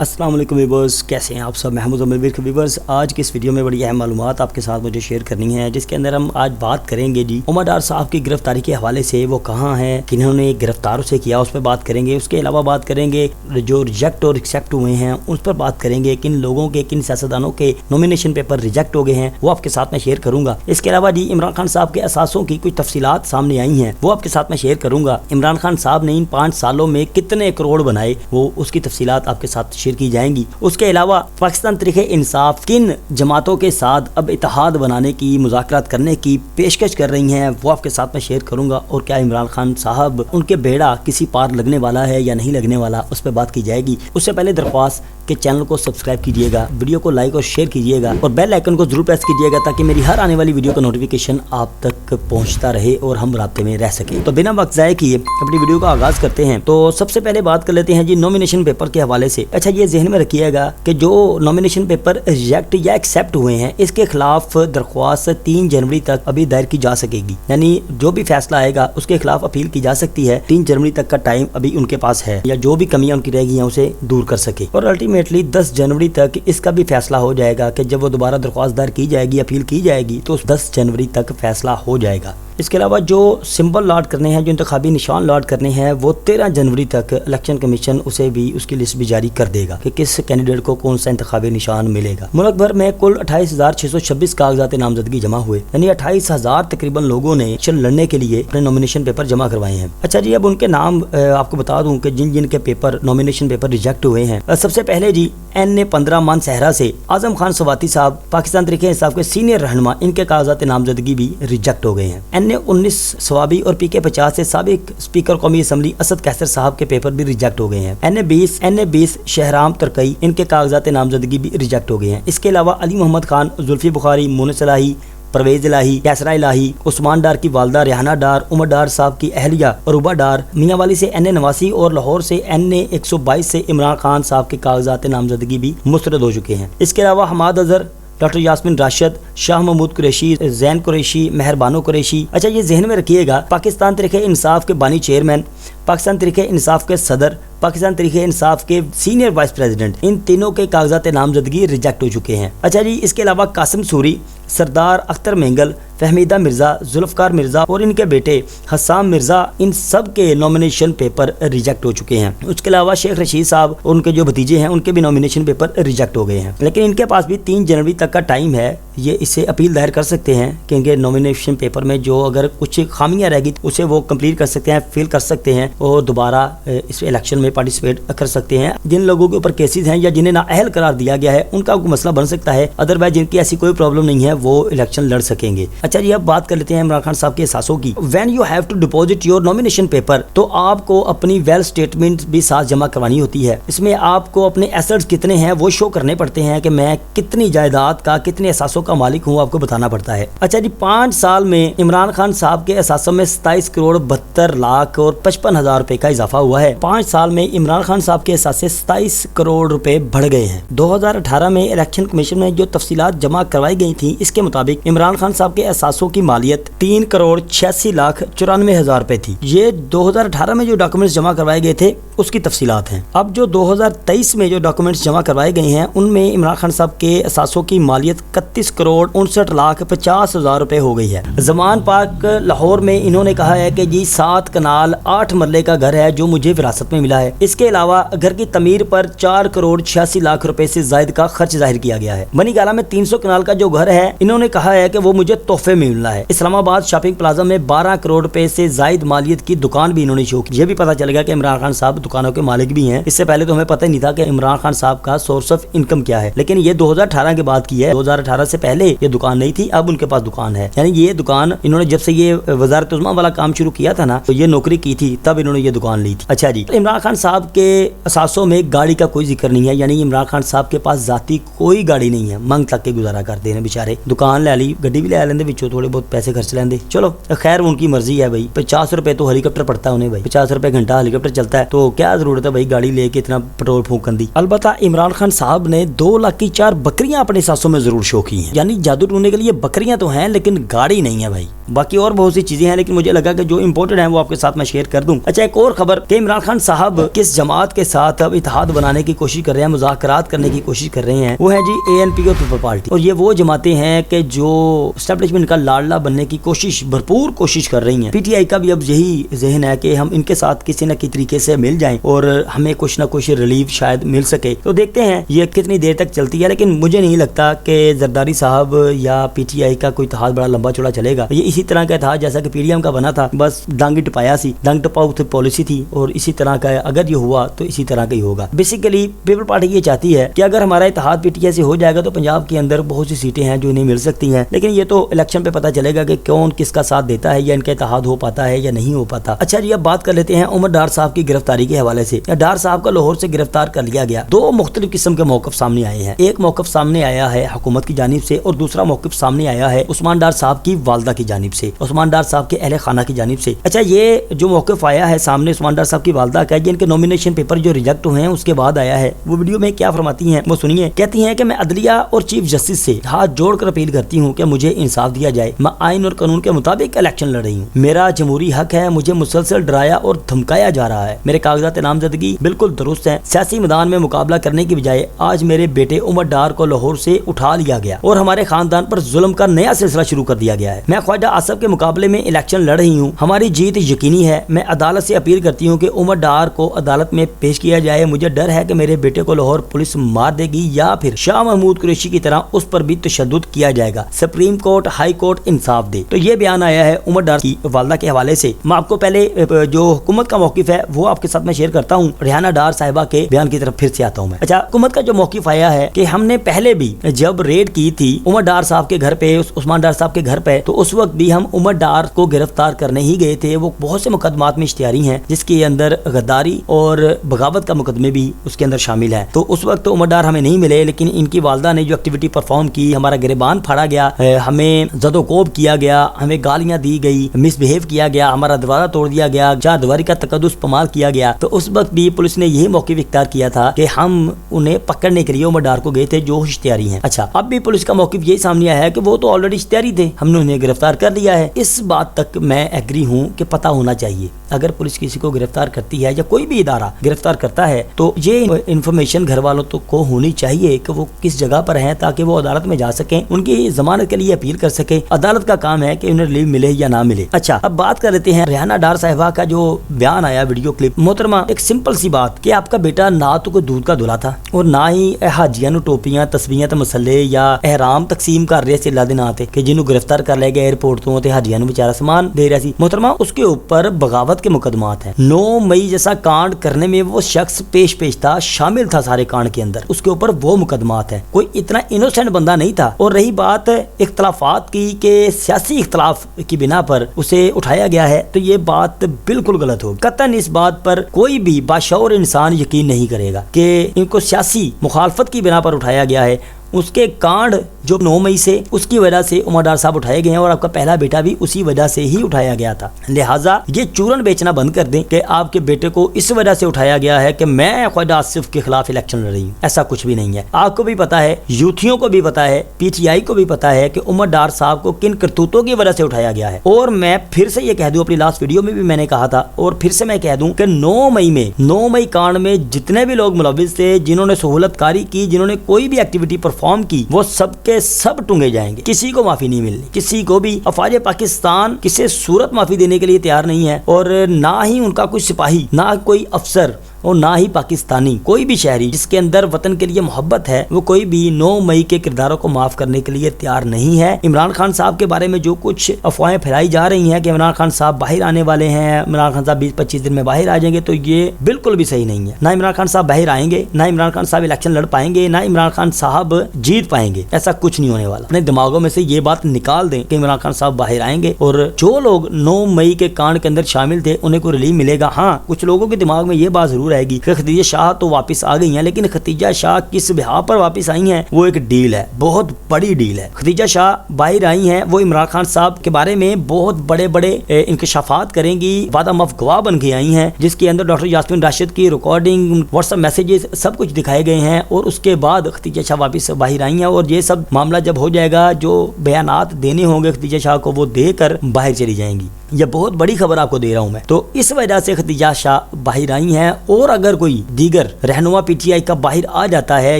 अस्सलाम वालेकुम व्यूअर्स, कैसे हैं आप सब। महमूद अमीर के व्यूअर्स, आज की इस वीडियो में बड़ी अहम मालूमात आपके साथ मुझे शेयर करनी है, जिसके अंदर हम आज बात करेंगे जी उमर डार साहब की गिरफ्तारी के हवाले से। वो कहाँ हैं, किन्होंने गिरफ्तार उसे किया, उस पर बात करेंगे। उसके अलावा बात करेंगे जो रिजेक्ट और एक्सेप्ट हुए हैं उस पर बात करेंगे। किन लोगों के, किन सियासतदानों के नॉमिनेशन पेपर रिजेक्ट हो गए हैं वो आपके साथ में शेयर करूंगा। इसके अलावा जी इमरान खान साहब के असासों की कुछ तफसीलात सामने आई हैं, वो आपके साथ में शेयर करूंगा। इमरान खान साहब ने इन 5 सालों में कितने करोड़ बनाए, वो उसकी तफसीलात आपके साथ शेयर की जाएंगी। उसके अलावा पाकिस्तान तहरीक इंसाफ किन जमातों के साथ अब इत्तेहाद बनाने की, मुज़ाकरात करने की पेशकश कर रही हैं, वो आपके साथ में शेयर करूंगा। और क्या इमरान खान साहब उनके बेड़ा किसी पार लगने वाला है या नहीं लगने वाला, उस पर बात की जाएगी। उससे पहले दरख्वास्त कि चैनल को सब्सक्राइब कीजिएगा, वीडियो को लाइक और शेयर कीजिएगा और बेल आइकन को जरूर प्रेस कीजिएगा ताकि मेरी हर आने वाली वीडियो का नोटिफिकेशन आप तक पहुंचता रहे और हम राब्ते में रह सके। तो बिना वक्त ज़ाय किए अपनी वीडियो का आगाज करते हैं। तो सबसे पहले बात कर लेते हैं जी नॉमिनेशन पेपर के हवाले से। अच्छा, ये जहन में रखिएगा कि जो नॉमिनेशन पेपर रिजेक्ट या एक्सेप्ट हुए हैं इसके खिलाफ दरख्वास्त 3 जनवरी तक अभी दायर की जा सकेगी, यानी जो भी फैसला आएगा उसके खिलाफ अपील की जा सकती है। 3 जनवरी तक का टाइम अभी उनके पास है, या जो भी कमियां उनकी रह गई हैं उसे दूर कर सके। और अल्टीमेटली 10 जनवरी तक इसका भी फैसला हो जाएगा कि जब वो दोबारा दरख्वास्त दायर की जाएगी, अपील की जाएगी, तो 10 जनवरी तक फैसला हो जाएगा। इसके अलावा जो सिंबल लॉट करने हैं, जो इंतखाबी निशान लॉट करने हैं, वो 13 जनवरी तक इलेक्शन कमीशन उसे भी उसकी लिस्ट भी जारी कर देगा कि किस कैंडिडेट को कौन सा इंतखाबी निशान मिलेगा। मुल्क भर में कुल 28,626 कागजात नामजदगी जमा हुए, यानी 28,000 तकरीबन लोगों ने इलेक्शन लड़ने के लिए अपने नॉमिनेशन पेपर जमा करवाए हैं। अच्छा जी, अब उनके नाम आपको बता दूं कि जिन जिन के पेपर नॉमिनेशन पेपर रिजेक्ट हुए हैं। सबसे पहले जी NA-15 मान सहरा से आजम खान सवाती साहब, पाकिस्तान तहरीक इंसाफ के सीनियर रहनुमा, इनके कागजात नामजदगी भी रिजेक्ट हो गए हैं। NA-19 सवाबी और PK-50 से साबिक स्पीकर कौमी असम्बली असद कैसर साहब के पेपर भी रिजेक्ट हो गए हैं। NA-20 शहराम तरकई, इनके कागजात नामजदगी भी रिजेक्ट हो गए हैं। इसके अलावा अली मोहम्मद खान, जुल्फी बुखारी, मुनस इलाही, परवेज इलाही, कैसरा इलाही, उस्मान डार की वालदा रेहाना डार, उमर डार साहब की अहलिया अरूबा डार, मियांवाली से NA-89 और लाहौर से NA-122 से इमरान खान साहब के कागजात नामजदगी भी मुस्तरद हो चुके हैं। इसके अलावा हमाद अजहर, डॉक्टर यास्मीन राशिद, शाह महमूद कुरैशी, जैन कुरैशी, मेहरबानो कुरैशी। अच्छा, ये जहन में रखिएगा, पाकिस्तान तहरीक इंसाफ के बानी चेयरमैन, पाकिस्तान तहरीक इंसाफ के सदर, पाकिस्तान तहरीक इंसाफ के सीनियर वाइस प्रेसिडेंट, इन तीनों के कागजात नामजदगी रिजेक्ट हो चुके हैं। अच्छा जी, इसके अलावा कासिम सूरी, सरदार अख्तर मेंगल, फहमीदा मिर्जा, जुल्फकार मिर्जा और इनके बेटे हसाम मिर्जा, इन सब के नॉमिनेशन पेपर रिजेक्ट हो चुके हैं। उसके अलावा शेख रशीद साहब और उनके जो भतीजे हैं उनके भी नॉमिनेशन पेपर रिजेक्ट हो गए हैं, लेकिन इनके पास भी 3 जनवरी तक का टाइम है। ये इससे अपील दायर कर सकते हैं कि इनके नॉमिनेशन पेपर में जो अगर कुछ खामियां रहेगी उसे वो कंप्लीट कर सकते हैं, फिल कर सकते हैं और दोबारा इस इलेक्शन में पार्टिसिपेट कर सकते हैं। जिन लोगों के ऊपर केसेस हैं या जिन्हें नाअहल करार दिया गया है उनका मसला बन सकता है, अदरवाइज जिनकी ऐसी कोई प्रॉब्लम नहीं है वो इलेक्शन लड़ सकेंगे। अच्छा जी, अब बात कर लेते हैं इमरान खान साहब के एहसासों की। When you have to deposit your nomination paper, तो आपको अपनी वेल्थ स्टेटमेंट भी साथ जमा करवानी होती है। इसमें आपको अपने एसेट्स कितने हैं वो शो करने पड़ते हैं कि मैं कितनी जायदाद का, कितने एहसासों का मालिक हूँ, आपको बताना पड़ता है। अच्छा जी, 5 साल में इमरान खान साहब के एहसासों में 27 करोड़ 72 लाख और 55 हजार रुपए का इजाफा हुआ है। 5 साल में इमरान खान साहब के एहसास से 27 करोड़ रुपए बढ़ गए हैं। 2018 में इलेक्शन कमीशन में जो तफसीलात जमा करवाई गई थी, इसके मुताबिक इमरान खान साहब के एहसासों की मालियत 3 करोड़ 86 लाख 94 हजार रुपए थी। ये 2018 में जो डॉक्यूमेंट्स जमा करवाए गए थे उसकी तफसीलात हैं। अब जो 2023 में जो डॉक्यूमेंट्स जमा करवाए गए हैं उनमें इमरान खान साहब के एहसासों की मालियत 31 करोड़ 59 लाख 50 हजार रुपए हो गई है। जमान पार्क लाहौर में इन्होंने कहा है कि जी 7 कनाल 8 मरले का घर है जो मुझे विरासत में मिला है। इसके अलावा घर की तमीर पर 4 करोड़ 86 लाख रुपए से ज्यादा का खर्च जाहिर किया गया है। मनीगाला में 300 कनाल का जो घर है, इन्होंने कहा है कि वो मुझे तोहफे में मिला है। इस्लामाबाद शॉपिंग प्लाजा में 12 करोड़ रुपए से जायद मालियत की दुकान भी इन्होंने शो की। ये भी पता चलेगा कि इमरान खान साहब दुकानों के मालिक भी हैं। इससे पहले तो हमें पता ही नहीं था कि इमरान खान साहब का सोर्स ऑफ इनकम क्या है, लेकिन ये 2018 के बाद की है। 2018 से पहले ये दुकान नहीं थी, अब उनके पास दुकान है। यानी ये दुकान इन्होंने जब से ये वजारत उज़्मा वाला काम शुरू किया था ना, तो ये नौकरी की थी, तब इन्होंने ये दुकान ली थी। अच्छा जी, इमरान खान साहब के असासों में गाड़ी का कोई जिक्र नहीं है, यानी इमरान खान साहब के पास जाती कोई गाड़ी नहीं है। मंग तक के गुजारा करते हैं बेचारे, दुकान ले ली, गड्डी भी ले लेंगे, विचों थोड़े बहुत पैसे खर्च लेंगे। चलो खैर उनकी मर्जी है भाई। 50 रुपए तो हेलीकॉप्टर पड़ता है उन्हें भाई, 50 रुपए घंटा हेलीकॉप्टर चलता है, तो क्या जरूरत है भाई गाड़ी लेके इतना पेट्रोल फूकन दी। अलबत्ता इमरान खान साहब ने 2 लाख की 4 बकरियां अपने सासों में जरूर शो की हैं, यानी जादू टूटने के लिए बकरियां तो हैं लेकिन गाड़ी नहीं है भाई। बाकी और बहुत सी चीजें हैं, लेकिन मुझे लगा कि जो इंपॉर्टेंट है वो आपके साथ मैं शेयर कर दूं। अच्छा, एक और खबर कि इमरान खान साहब किस जमात के साथ अब इत्तेहाद बनाने की कोशिश कर रहे हैं, मुज़ाकरात करने की कोशिश कर रहे हैं, वो है जी ANP और पीपल पार्टी। और ये वो जमातें हैं कि जो एस्टेब्लिशमेंट का लाडला बनने की कोशिश, भरपूर कोशिश कर रही हैं। PTI का भी अब यही जहन है कि हम इनके साथ किसी न किसी तरीके से मिल जाएं और हमें कुछ ना कुछ रिलीफ शायद मिल सके। तो देखते हैं ये कितनी देर तक चलती है, लेकिन मुझे नहीं लगता कि जरदारी साहब या PTI का कोई इत्तेहाद बड़ा लंबा चौड़ा चलेगा। ये इसी तरह का था जैसा कि PDM का बना था, बस डांगी टपाया सी, डांग टपाऊ पॉलिसी थी और इसी तरह का अगर ये हुआ तो इसी तरह का ही होगा। बेसिकली पीपल पार्टी ये चाहती है कि अगर हमारा इत्तेहाद PTI से हो जाएगा तो पंजाब के अंदर बहुत सी सीटें हैं जो इन्हें मिल सकती हैं, लेकिन ये तो इलेक्शन पे पता चलेगा कि कौन किसका साथ देता है या इनका इत्तेहाद हो पाता है या नहीं हो पाता। अच्छा जी, अब बात कर लेते हैं उमर डार साहब की गिरफ्तारी के हवाले से। डार साहब को लाहौर से गिरफ्तार कर लिया गया। 2 मुख्तलिफ किस्म के मौक़िफ़ सामने आए हैं। एक मौक़िफ़ सामने आया है हुकूमत की जानिब से और दूसरा मौक़िफ़ सामने आया है उस्मान डार साहब की वालदा की जानिब से, उस्मान डार साहब के अहले खाना की जानिब से। अच्छा, ये जो मौक़िफ़ आया है सामने उस्मान डार साहब की वालदा का, इनके नॉमिनेशन पेपर जो रिजेक्ट हुए हैं उसके बाद आया है। वो वीडियो में क्या फरमाती हैं वो सुनिए। कहती हैं कि मैं अदलिया और चीफ जस्टिस से हाथ जोड़कर अपील करती हूँ कि मुझे इंसाफ दिया जाए। मैं आइन और कानून के मुताबिक इलेक्शन लड़ रही हूँ। मेरा जमहूरी हक है, मुझे मुसलसल डराया और धमकाया जा रहा है। मेरे कागजात नामजदगी बिल्कुल दुरुस्त है। सियासी मैदान में मुकाबला करने की बजाय आज मेरे बेटे उमर डार को लाहौर से उठा लिया गया और हमारे खानदान पर जुल्म का नया सिलसिला शुरू कर दिया गया है। मैं ख्वाजा आसफ के मुकाबले में इलेक्शन लड़ रही हूँ। हमारी जीत यकीनी है। मैं अदालत से अपील करती हूँ कि उमर डार को अदालत में पेश किया जाए। मुझे डर है कि मेरे बेटे को लाहौर पुलिस मार देगी या फिर शाह महमूद कुरैशी की तरह उस पर भी तशद्दुद किया जाएगा। सुप्रीम कोर्ट, हाई कोर्ट इंसाफ दे। तो ये बयान आया है उमर डार की वालदा के हवाले से। मैं आपको पहले जो हुकूमत का मौक़िफ़ है वो आपके साथ में शेयर करता हूँ। रेहाना डार साहिबा के बयान की तरफ फिर से आता हूँ मैं। अच्छा, हुकूमत का जो मौक़िफ़ आया है कि हमने पहले भी जब रेड की थी उमर डार साहब के घर पे, उस्मान डार साहब के घर पे, तो उस वक्त भी हम उमर डार को गिरफ्तार करने ही गए थे। वो बहुत से मुकदमात में इश्तिहारी हैं जिसके अंदर गद्दारी और बगावत का मुकदमे भी उसके अंदर शामिल है। तो उस वक्त तो उमर डार हमें नहीं मिले, लेकिन इनकी वालदा ने जो एक्टिविटी परफॉर्म की, हमारा गिरबान फाड़ा गया, हमें जदोकोब किया गया, हमें गालियां दी गई, मिसबिहेव किया गया, हमारा दरवाजा तोड़ दिया गया, चारदीवारी का तकद्दुस इस्तेमाल किया गया। तो उस वक्त भी पुलिस ने यही मौक़िफ़ इख्तियार किया था कि हम उन्हें पकड़ने के लिए उमर डार को गए थे जो इश्तिहारी हैं। अच्छा, अब भी पुलिस का मौक़िफ़ यही सामने आया है कि वो तो ऑलरेडी इश्तिहारी थे, हमने उन्हें गिरफ्तार कर लिया है। इस बात तक मैं एग्री हूँ कि पता होना चाहिए अगर पुलिस किसी को गिरफ्तार करती है या कोई भी इदारा गिरफ्तार करता है तो ये इन्फॉर्मेशन घर वालों तो को होनी चाहिए कि वो किस जगह पर हैं, ताकि वो अदालत में जा सकें, उनकी जमानत के लिए अपील कर सकें। अदालत का काम है कि उन्हें रिलीव मिले या ना मिले। अच्छा, अब बात कर लेते हैं रेहाना डार साहिबा का जो बयान आया वीडियो क्लिप। मोहतरमा, एक सिंपल सी बात कि आपका बेटा ना तो कोई दूध का दुला था और ना ही हाजियां नु टोपियां, तस्बीहां, मसले या एहराम तकसीम कर रहे से लादे ना थे कि जिन्हों गिरफ्तार कर लिया गया एयरपोर्ट तो ते हाजियां नु बेचारा सामान दे रहा सी। मोहतरमा, उसके ऊपर बगावत के मुकदमात हैं। 9 मई जैसा कांड करने में वो शख्स पेश था, शामिल था सारे कांड के अंदर, उसके ऊपर वो मुकदमात है। कोई इतना इनोसेंट बंदा नहीं था। और रही बात इख्तलाफात की कि सियासी इख्तलाफ की बिना पर उसे उठाया गया है, तो ये बात बिल्कुल गलत होगी। कतन इस बात पर कोई भी बाशऊर इंसान यकीन नहीं करेगा कि इनको सियासी मुखालफत की बिना पर उठाया गया है। उसके कांड जो 9 मई से उसकी वजह से उमर डार साहब उठाए गए हैं और आपका पहला बेटा भी उसी वजह से ही उठाया गया था। लिहाजा ये चूरन बेचना बंद कर दें कि आपके बेटे को इस वजह से उठाया गया है कि मैं ख्वाजा आसिफ के खिलाफ इलेक्शन लड़ रही हूँ। ऐसा कुछ भी नहीं है। आपको भी पता है, यूथियों को भी पता है, PTI को भी पता है कि उमर डार साहब को किन करतूतों की वजह से उठाया गया है। और मैं फिर से ये कह दूं, अपनी लास्ट वीडियो में भी मैंने कहा था और फिर से मैं कह दूं कि 9 मई कांड में जितने भी लोग मुलविस थे, जिन्होंने सहूलतकारी की, जिन्होंने कोई भी एक्टिविटी परफॉर्म की, वो सब के सब टूंगे जाएंगे। किसी को माफी नहीं मिलनी, किसी को भी। अफवाज पाकिस्तान किसी सूरत माफी देने के लिए तैयार नहीं है और ना ही उनका कोई सिपाही, ना कोई अफसर और ना ही पाकिस्तानी, कोई भी शहरी जिसके अंदर वतन के लिए मोहब्बत है, वो कोई भी 9 मई के किरदारों को माफ करने के लिए तैयार नहीं है। इमरान खान साहब के बारे में जो कुछ अफवाहें फैलाई जा रही हैं कि इमरान खान साहब बाहर आने वाले हैं, इमरान खान साहब 20-25 दिन में बाहर आ जाएंगे, तो ये बिल्कुल भी सही नहीं है। ना इमरान खान साहब बाहर आएंगे, ना इमरान खान साहब इलेक्शन लड़ पाएंगे, ना इमरान खान साहब जीत पाएंगे। ऐसा कुछ नहीं होने वाला। अपने दिमागों में से ये बात निकाल दें कि इमरान खान साहब बाहर आएंगे और जो लोग 9 मई के कांड के अंदर शामिल थे उन्हें को रिलीव मिलेगा। हाँ, कुछ लोगों के दिमाग में ये बात जरूर ضرور آئے گی کہ خدیجہ شاہ تو واپس آ گئی ہیں، لیکن خدیجہ شاہ کس بہا پر واپس آئی ہیں، وہ ایک ڈیل ہے، بہت بڑی ڈیل ہے۔ خدیجہ شاہ باہر آئی ہیں، وہ عمران خان صاحب کے بارے میں بہت بڑے بڑے انکشافات کریں گی، وعدہ مف گواہ بن کے آئی ہیں، جس کے اندر ڈاکٹر یاسمین راشد کی ریکارڈنگ، واٹس ایپ میسیجز سب کچھ دکھائے گئے ہیں، اور اس کے بعد خدیجہ شاہ واپس باہر آئی ہیں، اور یہ سب معاملہ جب ہو جائے گا، جو بیانات دینے ہوں گے خدیجہ شاہ کو وہ دے کر باہر چلی جائیں گی۔ یہ بہت بڑی خبر آپ کو دے رہا ہوں میں، تو اس وجہ سے خدیجہ شاہ باہر آئی ہیں۔ اور اگر کوئی دیگر رہنما پی ٹی آئی کا باہر آ جاتا ہے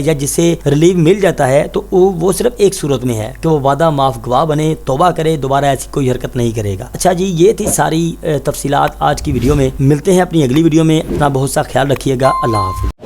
یا جسے ریلیو مل جاتا ہے، تو وہ صرف ایک صورت میں ہے کہ وہ وعدہ معاف گواہ بنے، توبہ کرے، دوبارہ ایسی کوئی حرکت نہیں کرے گا۔ اچھا جی، یہ تھی ساری تفصیلات آج کی ویڈیو میں۔ ملتے ہیں اپنی اگلی ویڈیو میں، اپنا بہت سا خیال رکھیے گا۔ اللہ حافظ۔